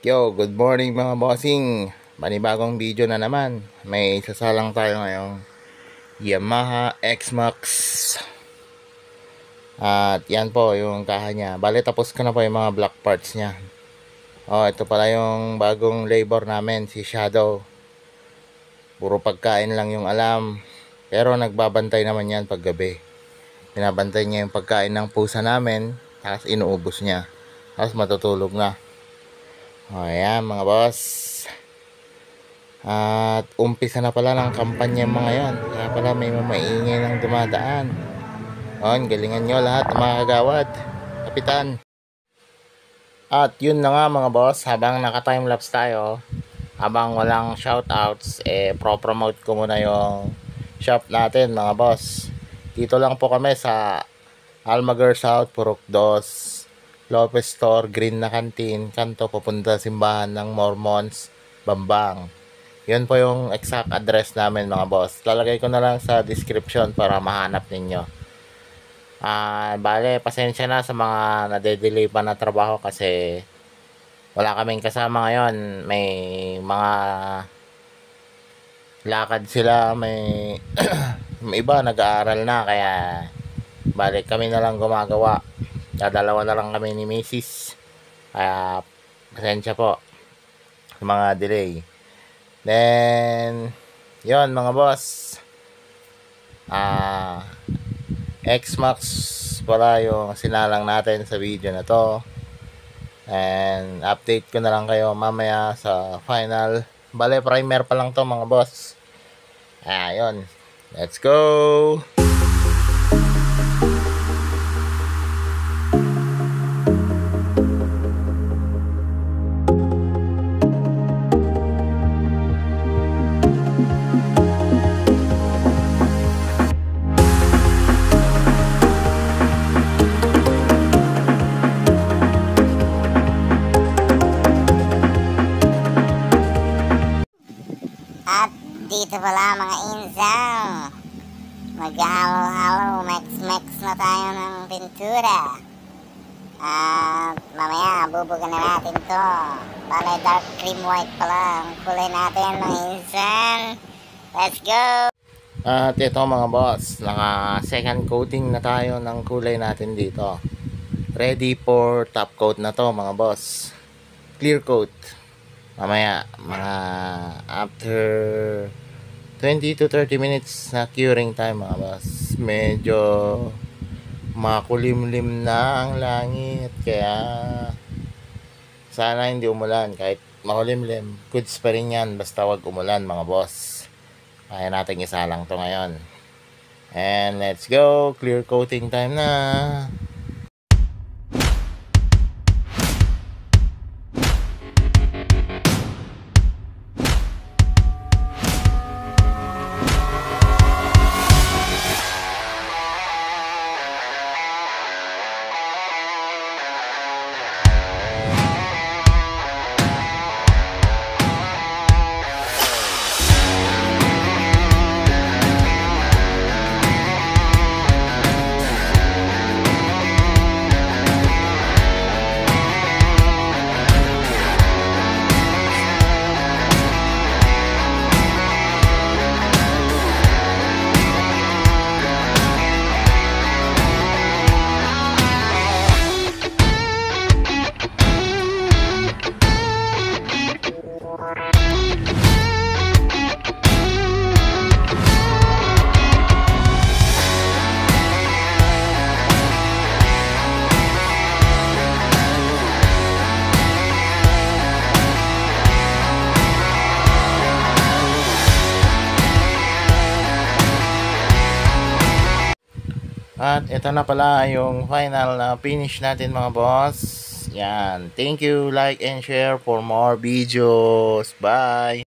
Yo, good morning mga bossing. Panibagong video na naman. May sasalang tayo ngayong Yamaha X-Max. At yan po yung kaha niya. Bale, tapos ko na po yung mga black parts niya. Oh, ito pala yung bagong labor namin, si Shadow. Puro pagkain lang yung alam. Pero nagbabantay naman yan pag gabi. Pinabantay niya yung pagkain ng pusa namin. Tapos inuubos niya. Tapos matutulog na. O ayan mga boss. At umpisa na pala ng kampanya mga yan. Kaya pala may maingay ng dumadaan. O, galingan nyo lahat mga kagawad, kapitan. At yun na nga mga boss. Habang naka timelapse tayo, habang walang shoutouts, pro-promote ko muna yung shop natin mga boss. Dito lang po kami sa Almaguer South, Purok 2, Lopez Store, Green na Canteen, kanto papunta simbahan ng Mormons, Bambang. Yun po yung exact address namin mga boss. Lalagay ko na lang sa description para mahanap ninyo. Bale, pasensya na sa mga nade-delay pa na trabaho kasi wala kaming kasama ngayon. May mga lakad sila, may iba nag-aaral na kaya balik kami na lang gumagawa. Dalawa na lang kami ni Mrs. Kaya pasensya po sa mga delay. Then yon mga boss, X-Max pala yung sinalang natin sa video na to. And update ko na lang kayo mamaya sa final. Bale, primer pa lang to mga boss. Yon, let's go. At dito pala mga insang, mag-halo-halo, mex-mex na tayo ng pintura. At mamaya bubugan na natin to. Bale, dark cream white pala ang kulay natin mga insang. Let's go! At ito mga boss, naka second coating na tayo ng kulay natin dito. Ready for top coat na to mga boss. Clear coat. Mamaya, mga after 20 to 30 minutes na curing time mga boss. Medyo makulimlim na ang langit. Kaya sana hindi umulan. Kahit makulimlim, goods pa rin yan. Basta wag umulan mga boss. Kaya natin isa lang to ngayon. And let's go. Clear coating time na. At ito na pala yung final na finish natin mga boss. Yan. Thank you, like and share for more videos. Bye!